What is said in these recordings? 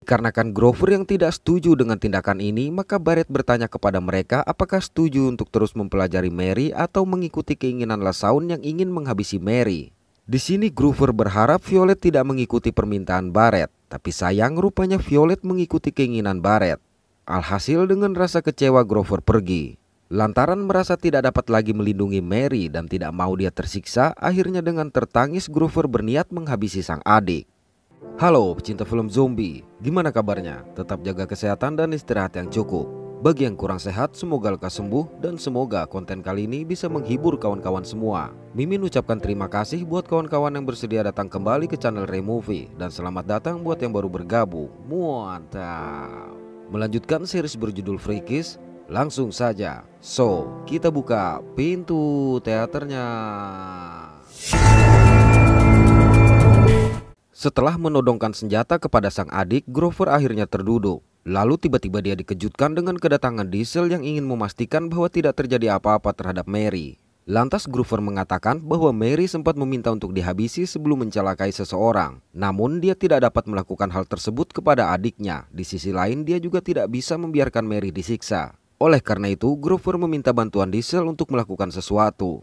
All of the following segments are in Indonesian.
Dikarenakan Grover yang tidak setuju dengan tindakan ini, maka Barret bertanya kepada mereka apakah setuju untuk terus mempelajari Mary atau mengikuti keinginan LaShawn yang ingin menghabisi Mary. Di sini Grover berharap Violet tidak mengikuti permintaan Barret, tapi sayang rupanya Violet mengikuti keinginan Barret. Alhasil dengan rasa kecewa Grover pergi. Lantaran merasa tidak dapat lagi melindungi Mary dan tidak mau dia tersiksa, akhirnya dengan tertangis Grover berniat menghabisi sang adik. Halo pecinta film zombie, gimana kabarnya? Tetap jaga kesehatan dan istirahat yang cukup. Bagi yang kurang sehat, semoga lekas sembuh dan semoga konten kali ini bisa menghibur kawan-kawan semua. Mimin ucapkan terima kasih buat kawan-kawan yang bersedia datang kembali ke channel Removie dan selamat datang buat yang baru bergabung. Mantap. Melanjutkan series berjudul Freakies, langsung saja. So, kita buka pintu teaternya. Setelah menodongkan senjata kepada sang adik, Grover akhirnya terduduk. Lalu tiba-tiba dia dikejutkan dengan kedatangan Diesel yang ingin memastikan bahwa tidak terjadi apa-apa terhadap Mary. Lantas Grover mengatakan bahwa Mary sempat meminta untuk dihabisi sebelum mencelakai seseorang. Namun dia tidak dapat melakukan hal tersebut kepada adiknya. Di sisi lain dia juga tidak bisa membiarkan Mary disiksa. Oleh karena itu Grover meminta bantuan Diesel untuk melakukan sesuatu.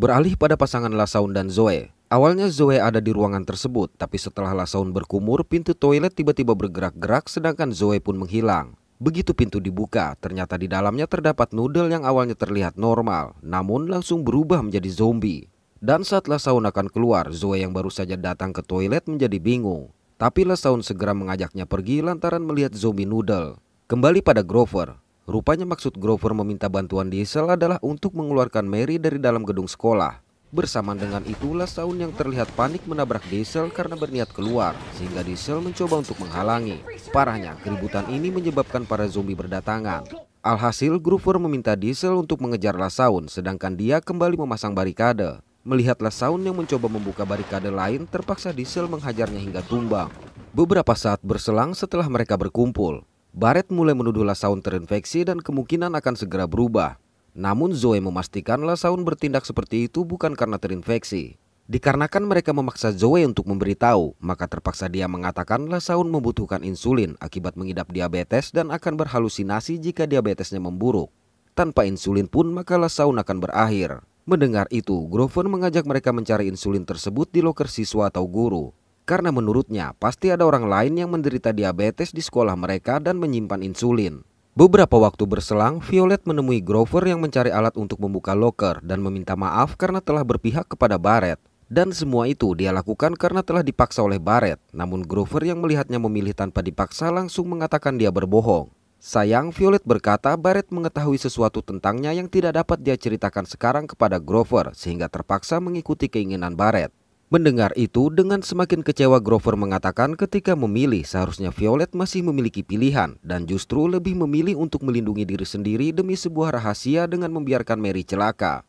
Beralih pada pasangan LaShawn dan Zoe. Awalnya Zoe ada di ruangan tersebut, tapi setelah LaShawn berkumur, pintu toilet tiba-tiba bergerak-gerak sedangkan Zoe pun menghilang. Begitu pintu dibuka, ternyata di dalamnya terdapat Noodle yang awalnya terlihat normal, namun langsung berubah menjadi zombie. Dan saat LaShawn akan keluar, Zoe yang baru saja datang ke toilet menjadi bingung. Tapi LaShawn segera mengajaknya pergi lantaran melihat zombie Noodle. Kembali pada Grover. Rupanya maksud Grover meminta bantuan Diesel adalah untuk mengeluarkan Mary dari dalam gedung sekolah. Bersamaan dengan itu, LaShawn yang terlihat panik menabrak Diesel karena berniat keluar, sehingga Diesel mencoba untuk menghalangi. Parahnya, keributan ini menyebabkan para zombie berdatangan. Alhasil, Grover meminta Diesel untuk mengejar LaShawn, sedangkan dia kembali memasang barikade. Melihat LaShawn yang mencoba membuka barikade lain, terpaksa Diesel menghajarnya hingga tumbang. Beberapa saat berselang setelah mereka berkumpul, Barret mulai menuduh LaShawn terinfeksi dan kemungkinan akan segera berubah. Namun Zoe memastikan LaShawn bertindak seperti itu bukan karena terinfeksi. Dikarenakan mereka memaksa Zoe untuk memberitahu, maka terpaksa dia mengatakan LaShawn membutuhkan insulin akibat mengidap diabetes dan akan berhalusinasi jika diabetesnya memburuk. Tanpa insulin pun maka LaShawn akan berakhir. Mendengar itu, Grover mengajak mereka mencari insulin tersebut di loker siswa atau guru. Karena menurutnya pasti ada orang lain yang menderita diabetes di sekolah mereka dan menyimpan insulin. Beberapa waktu berselang, Violet menemui Grover yang mencari alat untuk membuka loker dan meminta maaf karena telah berpihak kepada Barret. Dan semua itu dia lakukan karena telah dipaksa oleh Barret. Namun Grover yang melihatnya memilih tanpa dipaksa langsung mengatakan dia berbohong. Sayang, Violet berkata Barret mengetahui sesuatu tentangnya yang tidak dapat dia ceritakan sekarang kepada Grover, sehingga terpaksa mengikuti keinginan Barret. Mendengar itu, dengan semakin kecewa Grover mengatakan ketika memilih seharusnya Violet masih memiliki pilihan dan justru lebih memilih untuk melindungi diri sendiri demi sebuah rahasia dengan membiarkan Mary celaka.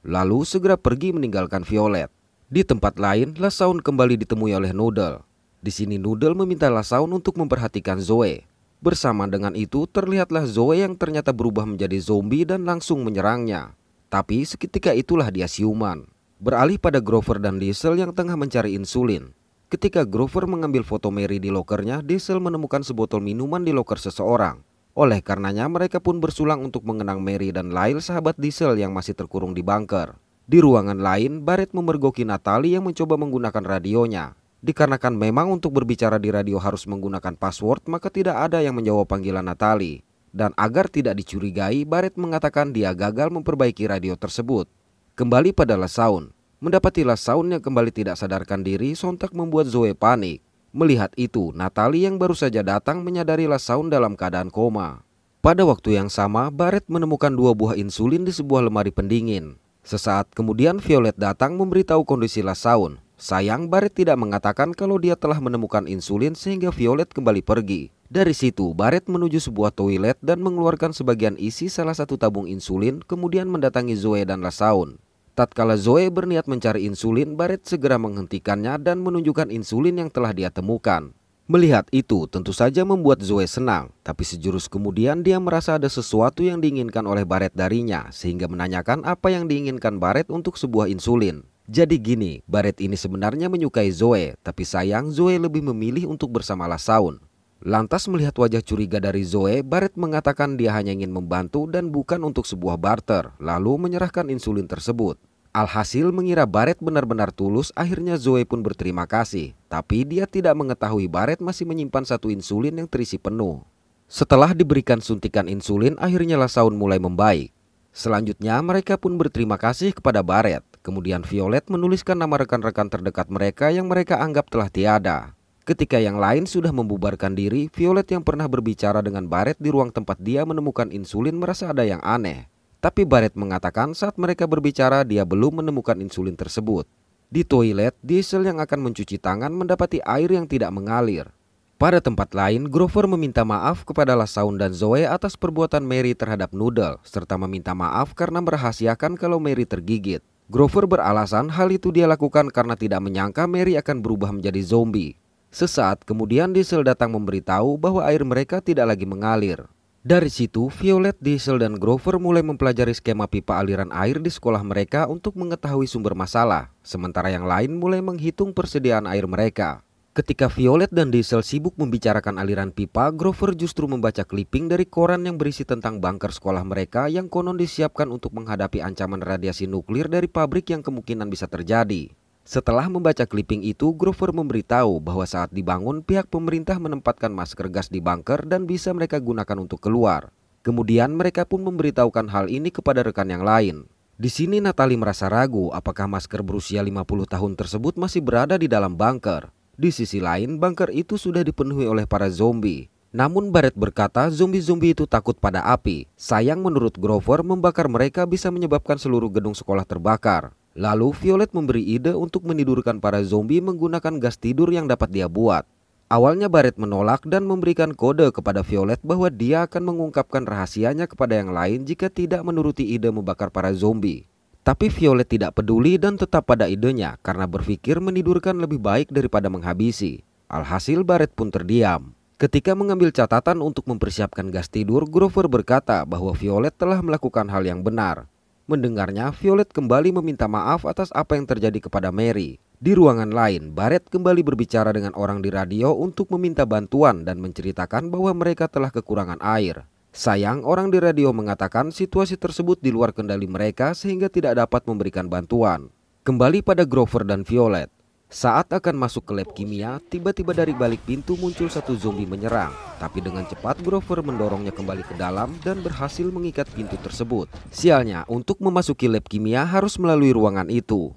Lalu segera pergi meninggalkan Violet. Di tempat lain, LaShawn kembali ditemui oleh Noodle. Di sini Noodle meminta LaShawn untuk memperhatikan Zoe. Bersamaan dengan itu, terlihatlah Zoe yang ternyata berubah menjadi zombie dan langsung menyerangnya. Tapi seketika itulah dia siuman. Beralih pada Grover dan Diesel yang tengah mencari insulin. Ketika Grover mengambil foto Mary di lokernya, Diesel menemukan sebotol minuman di loker seseorang. Oleh karenanya mereka pun bersulang untuk mengenang Mary dan Lyle, sahabat Diesel yang masih terkurung di bunker. Di ruangan lain, Barret memergoki Natalie yang mencoba menggunakan radionya. Dikarenakan memang untuk berbicara di radio harus menggunakan password, maka tidak ada yang menjawab panggilan Natalie. Dan agar tidak dicurigai, Barret mengatakan dia gagal memperbaiki radio tersebut. Kembali pada LaShawn. Mendapati LaShawn yang kembali tidak sadarkan diri sontak membuat Zoe panik. Melihat itu, Natalie yang baru saja datang menyadari LaShawn dalam keadaan koma. Pada waktu yang sama, Barret menemukan 2 buah insulin di sebuah lemari pendingin. Sesaat kemudian Violet datang memberitahu kondisi LaShawn. Sayang, Barret tidak mengatakan kalau dia telah menemukan insulin sehingga Violet kembali pergi. Dari situ, Barret menuju sebuah toilet dan mengeluarkan sebagian isi salah satu tabung insulin, kemudian mendatangi Zoe dan LaShawn. Tatkala Zoe berniat mencari insulin, Barret segera menghentikannya dan menunjukkan insulin yang telah dia temukan. Melihat itu tentu saja membuat Zoe senang, tapi sejurus kemudian dia merasa ada sesuatu yang diinginkan oleh Barret darinya, sehingga menanyakan apa yang diinginkan Barret untuk sebuah insulin. Jadi gini, Barret ini sebenarnya menyukai Zoe, tapi sayang Zoe lebih memilih untuk bersama LaShawn. Lantas melihat wajah curiga dari Zoe, Barrett mengatakan dia hanya ingin membantu dan bukan untuk sebuah barter, lalu menyerahkan insulin tersebut. Alhasil mengira Barrett benar-benar tulus, akhirnya Zoe pun berterima kasih. Tapi dia tidak mengetahui Barrett masih menyimpan satu insulin yang terisi penuh. Setelah diberikan suntikan insulin, akhirnya LaShawn mulai membaik. Selanjutnya mereka pun berterima kasih kepada Barrett. Kemudian Violet menuliskan nama rekan-rekan terdekat mereka yang mereka anggap telah tiada. Ketika yang lain sudah membubarkan diri, Violet yang pernah berbicara dengan Barrett di ruang tempat dia menemukan insulin merasa ada yang aneh. Tapi Barrett mengatakan saat mereka berbicara dia belum menemukan insulin tersebut. Di toilet, Diesel yang akan mencuci tangan mendapati air yang tidak mengalir. Pada tempat lain, Grover meminta maaf kepada LaShawn dan Zoe atas perbuatan Mary terhadap Noodle, serta meminta maaf karena merahasiakan kalau Mary tergigit. Grover beralasan hal itu dia lakukan karena tidak menyangka Mary akan berubah menjadi zombie. Sesaat kemudian Diesel datang memberitahu bahwa air mereka tidak lagi mengalir. Dari situ, Violet, Diesel, dan Grover mulai mempelajari skema pipa aliran air di sekolah mereka untuk mengetahui sumber masalah, sementara yang lain mulai menghitung persediaan air mereka. Ketika Violet dan Diesel sibuk membicarakan aliran pipa, Grover justru membaca clipping dari koran yang berisi tentang bunker sekolah mereka yang konon disiapkan untuk menghadapi ancaman radiasi nuklir dari pabrik yang kemungkinan bisa terjadi. Setelah membaca clipping itu, Grover memberitahu bahwa saat dibangun pihak pemerintah menempatkan masker gas di bunker dan bisa mereka gunakan untuk keluar. Kemudian mereka pun memberitahukan hal ini kepada rekan yang lain. Di sini Natalie merasa ragu apakah masker berusia 50 tahun tersebut masih berada di dalam bunker. Di sisi lain, bunker itu sudah dipenuhi oleh para zombie. Namun Barrett berkata zombie-zombie itu takut pada api. Sayang menurut Grover membakar mereka bisa menyebabkan seluruh gedung sekolah terbakar. Lalu Violet memberi ide untuk menidurkan para zombie menggunakan gas tidur yang dapat dia buat. Awalnya Barrett menolak dan memberikan kode kepada Violet bahwa dia akan mengungkapkan rahasianya kepada yang lain jika tidak menuruti ide membakar para zombie. Tapi Violet tidak peduli dan tetap pada idenya karena berpikir menidurkan lebih baik daripada menghabisi. Alhasil Barrett pun terdiam. Ketika mengambil catatan untuk mempersiapkan gas tidur, Grover berkata bahwa Violet telah melakukan hal yang benar. Mendengarnya, Violet kembali meminta maaf atas apa yang terjadi kepada Mary. Di ruangan lain, Barrett kembali berbicara dengan orang di radio untuk meminta bantuan dan menceritakan bahwa mereka telah kekurangan air. Sayang, orang di radio mengatakan situasi tersebut di luar kendali mereka sehingga tidak dapat memberikan bantuan. Kembali pada Grover dan Violet. Saat akan masuk ke lab kimia, tiba-tiba dari balik pintu muncul satu zombie menyerang. Tapi dengan cepat Grover mendorongnya kembali ke dalam dan berhasil mengikat pintu tersebut. Sialnya, untuk memasuki lab kimia harus melalui ruangan itu.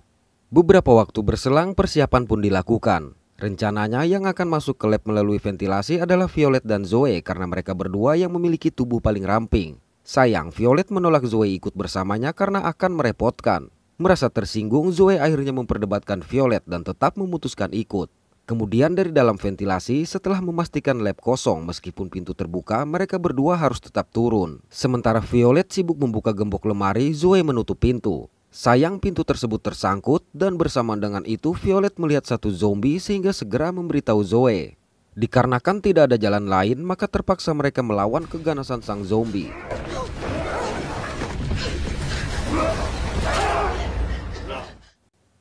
Beberapa waktu berselang, persiapan pun dilakukan. Rencananya yang akan masuk ke lab melalui ventilasi adalah Violet dan Zoe karena mereka berdua yang memiliki tubuh paling ramping. Sayang, Violet menolak Zoe ikut bersamanya karena akan merepotkan. Merasa tersinggung, Zoe akhirnya memperdebatkan Violet dan tetap memutuskan ikut. Kemudian dari dalam ventilasi, setelah memastikan lab kosong meskipun pintu terbuka, mereka berdua harus tetap turun. Sementara Violet sibuk membuka gembok lemari, Zoe menutup pintu. Sayang pintu tersebut tersangkut dan bersamaan dengan itu Violet melihat satu zombie sehingga segera memberitahu Zoe. Dikarenakan tidak ada jalan lain, maka terpaksa mereka melawan keganasan sang zombie.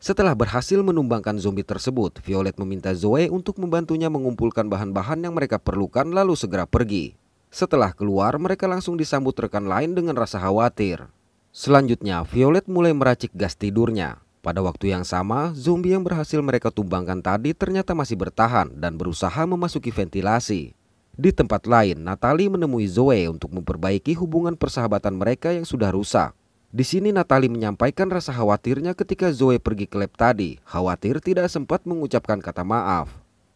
Setelah berhasil menumbangkan zombie tersebut, Violet meminta Zoe untuk membantunya mengumpulkan bahan-bahan yang mereka perlukan lalu segera pergi. Setelah keluar, mereka langsung disambut rekan lain dengan rasa khawatir. Selanjutnya, Violet mulai meracik gas tidurnya. Pada waktu yang sama, zombie yang berhasil mereka tumbangkan tadi ternyata masih bertahan dan berusaha memasuki ventilasi. Di tempat lain, Natalie menemui Zoe untuk memperbaiki hubungan persahabatan mereka yang sudah rusak. Di sini Natalie menyampaikan rasa khawatirnya ketika Zoe pergi ke lab tadi, khawatir tidak sempat mengucapkan kata maaf.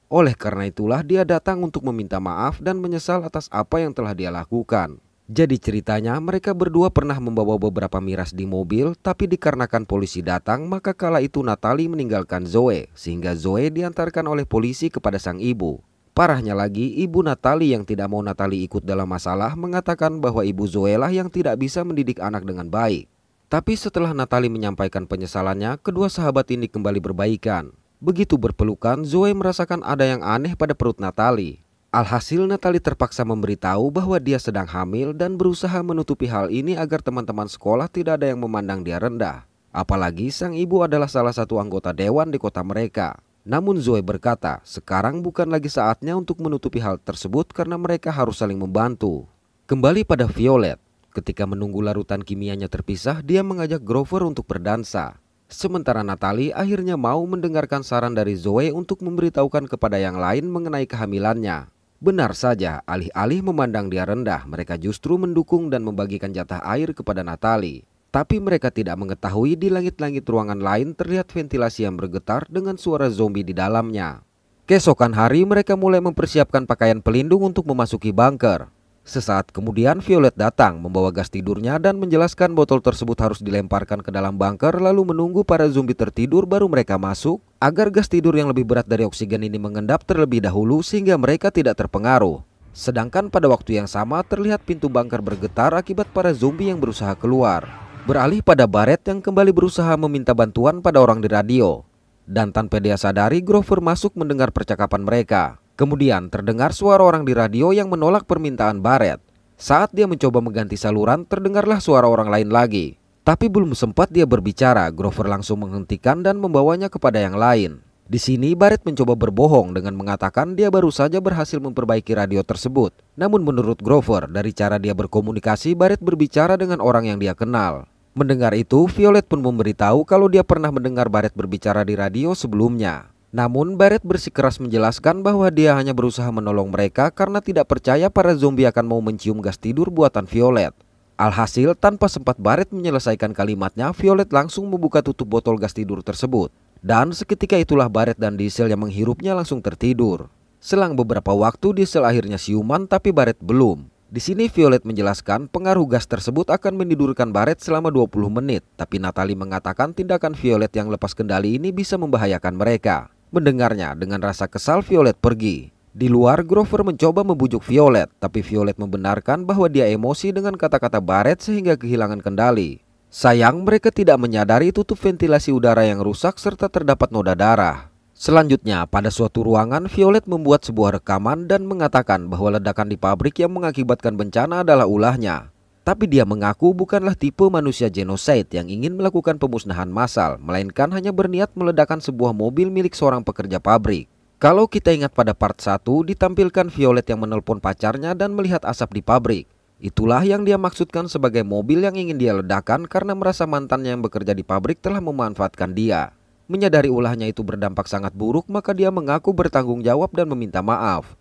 Oleh karena itulah dia datang untuk meminta maaf dan menyesal atas apa yang telah dia lakukan. Jadi ceritanya mereka berdua pernah membawa beberapa miras di mobil, tapi dikarenakan polisi datang maka kala itu Natalie meninggalkan Zoe, sehingga Zoe diantarkan oleh polisi kepada sang ibu. Parahnya lagi, ibu Natalie yang tidak mau Natalie ikut dalam masalah mengatakan bahwa ibu Zoe lah yang tidak bisa mendidik anak dengan baik. Tapi setelah Natalie menyampaikan penyesalannya, kedua sahabat ini kembali berbaikan. Begitu berpelukan, Zoe merasakan ada yang aneh pada perut Natalie. Alhasil Natalie terpaksa memberitahu bahwa dia sedang hamil dan berusaha menutupi hal ini agar teman-teman sekolah tidak ada yang memandang dia rendah. Apalagi sang ibu adalah salah satu anggota dewan di kota mereka. Namun Zoe berkata, sekarang bukan lagi saatnya untuk menutupi hal tersebut karena mereka harus saling membantu. Kembali pada Violet, ketika menunggu larutan kimianya terpisah, dia mengajak Grover untuk berdansa. Sementara Natalie akhirnya mau mendengarkan saran dari Zoe untuk memberitahukan kepada yang lain mengenai kehamilannya. Benar saja, alih-alih memandang dia rendah, mereka justru mendukung dan membagikan jatah air kepada Natalie. Tapi mereka tidak mengetahui di langit-langit ruangan lain terlihat ventilasi yang bergetar dengan suara zombie di dalamnya. Keesokan hari mereka mulai mempersiapkan pakaian pelindung untuk memasuki bunker. Sesaat kemudian Violet datang membawa gas tidurnya dan menjelaskan botol tersebut harus dilemparkan ke dalam bunker lalu menunggu para zombie tertidur baru mereka masuk agar gas tidur yang lebih berat dari oksigen ini mengendap terlebih dahulu sehingga mereka tidak terpengaruh. Sedangkan pada waktu yang sama terlihat pintu bunker bergetar akibat para zombie yang berusaha keluar. Beralih pada Barrett yang kembali berusaha meminta bantuan pada orang di radio. Dan tanpa dia sadari, Grover masuk mendengar percakapan mereka. Kemudian terdengar suara orang di radio yang menolak permintaan Barrett. Saat dia mencoba mengganti saluran, terdengarlah suara orang lain lagi. Tapi belum sempat dia berbicara, Grover langsung menghentikan dan membawanya kepada yang lain. Di sini Barrett mencoba berbohong dengan mengatakan dia baru saja berhasil memperbaiki radio tersebut. Namun menurut Grover, dari cara dia berkomunikasi, Barrett berbicara dengan orang yang dia kenal. Mendengar itu, Violet pun memberitahu kalau dia pernah mendengar Barrett berbicara di radio sebelumnya. Namun Barrett bersikeras menjelaskan bahwa dia hanya berusaha menolong mereka karena tidak percaya para zombie akan mau mencium gas tidur buatan Violet. Alhasil, tanpa sempat Barrett menyelesaikan kalimatnya, Violet langsung membuka tutup botol gas tidur tersebut. Dan seketika itulah Barrett dan Diesel yang menghirupnya langsung tertidur. Selang beberapa waktu, Diesel akhirnya siuman tapi Barrett belum. Di sini Violet menjelaskan pengaruh gas tersebut akan menidurkan Barrett selama 20 menit. Tapi Natalie mengatakan tindakan Violet yang lepas kendali ini bisa membahayakan mereka. Mendengarnya, dengan rasa kesal Violet pergi. Di luar, Grover mencoba membujuk Violet, tapi Violet membenarkan bahwa dia emosi dengan kata-kata Barrett sehingga kehilangan kendali. Sayang, mereka tidak menyadari tutup ventilasi udara yang rusak serta terdapat noda darah. Selanjutnya, pada suatu ruangan, Violet membuat sebuah rekaman dan mengatakan bahwa ledakan di pabrik yang mengakibatkan bencana adalah ulahnya. Tapi dia mengaku bukanlah tipe manusia genocide yang ingin melakukan pemusnahan massal, melainkan hanya berniat meledakkan sebuah mobil milik seorang pekerja pabrik. Kalau kita ingat pada part 1, ditampilkan Violet yang menelpon pacarnya dan melihat asap di pabrik. Itulah yang dia maksudkan sebagai mobil yang ingin dia ledakan karena merasa mantannya yang bekerja di pabrik telah memanfaatkan dia. Menyadari ulahnya itu berdampak sangat buruk, maka dia mengaku bertanggung jawab dan meminta maaf.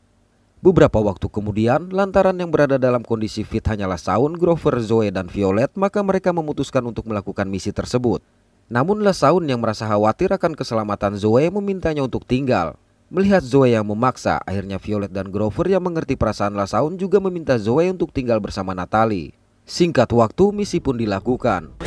Beberapa waktu kemudian, lantaran yang berada dalam kondisi fit hanyalah Shaun, Grover, Zoe, dan Violet, maka mereka memutuskan untuk melakukan misi tersebut. Namun Shaun yang merasa khawatir akan keselamatan Zoe memintanya untuk tinggal. Melihat Zoe yang memaksa, akhirnya Violet dan Grover yang mengerti perasaan Shaun juga meminta Zoe untuk tinggal bersama Natalie. Singkat waktu, misi pun dilakukan.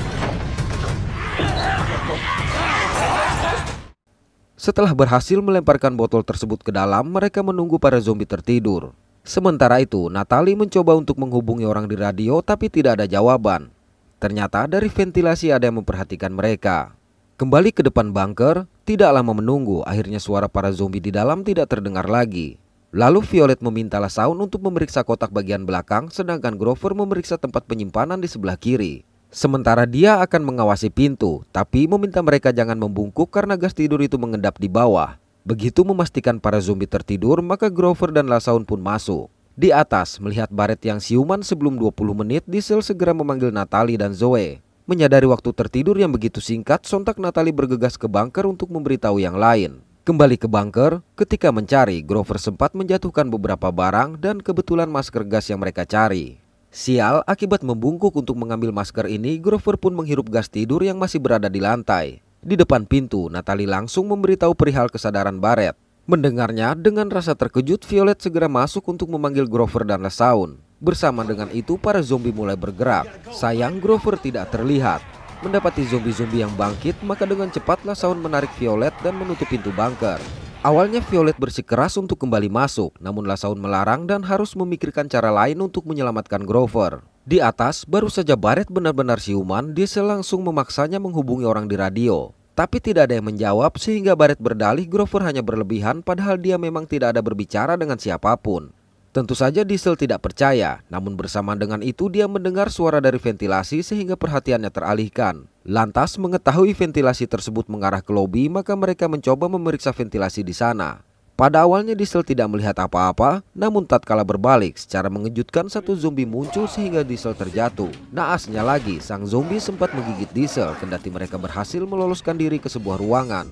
Setelah berhasil melemparkan botol tersebut ke dalam, mereka menunggu para zombie tertidur. Sementara itu, Natalie mencoba untuk menghubungi orang di radio tapi tidak ada jawaban. Ternyata dari ventilasi ada yang memperhatikan mereka. Kembali ke depan bunker, tidak lama menunggu, akhirnya suara para zombie di dalam tidak terdengar lagi. Lalu Violet meminta Shaun untuk memeriksa kotak bagian belakang, sedangkan Grover memeriksa tempat penyimpanan di sebelah kiri. Sementara dia akan mengawasi pintu, tapi meminta mereka jangan membungkuk karena gas tidur itu mengendap di bawah. Begitu memastikan para zombie tertidur, maka Grover dan Shaun pun masuk. Di atas, melihat Barrett yang siuman sebelum 20 menit, Diesel segera memanggil Natalie dan Zoe. Menyadari waktu tertidur yang begitu singkat, sontak Natalie bergegas ke bunker untuk memberitahu yang lain. Kembali ke bunker, ketika mencari, Grover sempat menjatuhkan beberapa barang dan kebetulan masker gas yang mereka cari. Sial, akibat membungkuk untuk mengambil masker ini, Grover pun menghirup gas tidur yang masih berada di lantai. Di depan pintu, Natalie langsung memberitahu perihal kesadaran Barrett. Mendengarnya, dengan rasa terkejut, Violet segera masuk untuk memanggil Grover dan Shaun. Bersama dengan itu, para zombie mulai bergerak. Sayang, Grover tidak terlihat. Mendapati zombie-zombie yang bangkit, maka dengan cepat Shaun menarik Violet dan menutup pintu bunker. Awalnya Violet bersikeras untuk kembali masuk, namun Shaun melarang dan harus memikirkan cara lain untuk menyelamatkan Grover. Di atas, baru saja Barrett benar-benar siuman, Diesel langsung memaksanya menghubungi orang di radio. Tapi tidak ada yang menjawab sehingga Barrett berdalih Grover hanya berlebihan padahal dia memang tidak ada berbicara dengan siapapun. Tentu saja Diesel tidak percaya, namun bersamaan dengan itu dia mendengar suara dari ventilasi sehingga perhatiannya teralihkan. Lantas mengetahui ventilasi tersebut mengarah ke lobi, maka mereka mencoba memeriksa ventilasi di sana. Pada awalnya Diesel tidak melihat apa-apa, namun tatkala berbalik, secara mengejutkan satu zombie muncul sehingga Diesel terjatuh. Naasnya lagi, sang zombie sempat menggigit Diesel, kendati mereka berhasil meloloskan diri ke sebuah ruangan.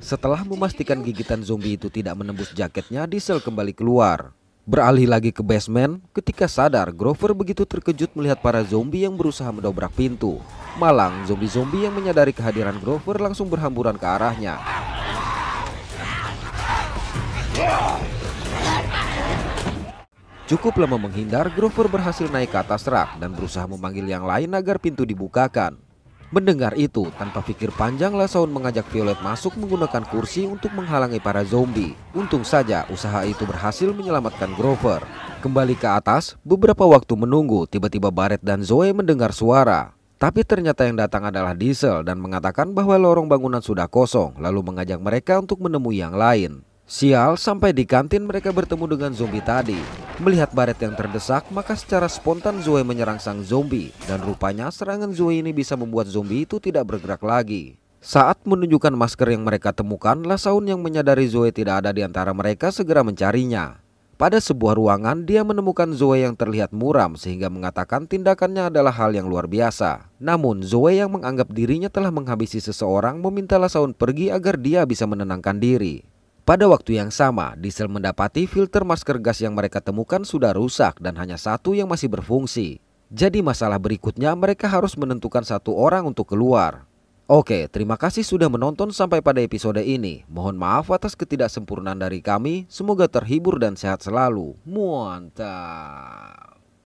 Setelah memastikan gigitan zombie itu tidak menembus jaketnya, Diesel kembali keluar. Beralih lagi ke basement, ketika sadar, Grover begitu terkejut melihat para zombie yang berusaha mendobrak pintu. Malang, zombie-zombie yang menyadari kehadiran Grover langsung berhamburan ke arahnya. Cukup lama menghindar, Grover berhasil naik ke atas rak dan berusaha memanggil yang lain agar pintu dibukakan. Mendengar itu, tanpa pikir panjang, Lasaun mengajak Violet masuk menggunakan kursi untuk menghalangi para zombie. Untung saja usaha itu berhasil menyelamatkan Grover. Kembali ke atas, beberapa waktu menunggu, tiba-tiba Barrett dan Zoe mendengar suara. Tapi ternyata yang datang adalah Diesel dan mengatakan bahwa lorong bangunan sudah kosong, lalu mengajak mereka untuk menemui yang lain. Sial, sampai di kantin mereka bertemu dengan zombie tadi. Melihat Barrett yang terdesak, maka secara spontan Zoe menyerang sang zombie. Dan rupanya serangan Zoe ini bisa membuat zombie itu tidak bergerak lagi. Saat menunjukkan masker yang mereka temukan, Lasaun yang menyadari Zoe tidak ada di antara mereka segera mencarinya. Pada sebuah ruangan, dia menemukan Zoe yang terlihat muram sehingga mengatakan tindakannya adalah hal yang luar biasa. Namun Zoe yang menganggap dirinya telah menghabisi seseorang meminta Lasaun pergi agar dia bisa menenangkan diri. Pada waktu yang sama, Diesel mendapati filter masker gas yang mereka temukan sudah rusak dan hanya satu yang masih berfungsi. Jadi masalah berikutnya mereka harus menentukan satu orang untuk keluar. Oke, terima kasih sudah menonton sampai pada episode ini. Mohon maaf atas ketidaksempurnaan dari kami. Semoga terhibur dan sehat selalu. Mantap.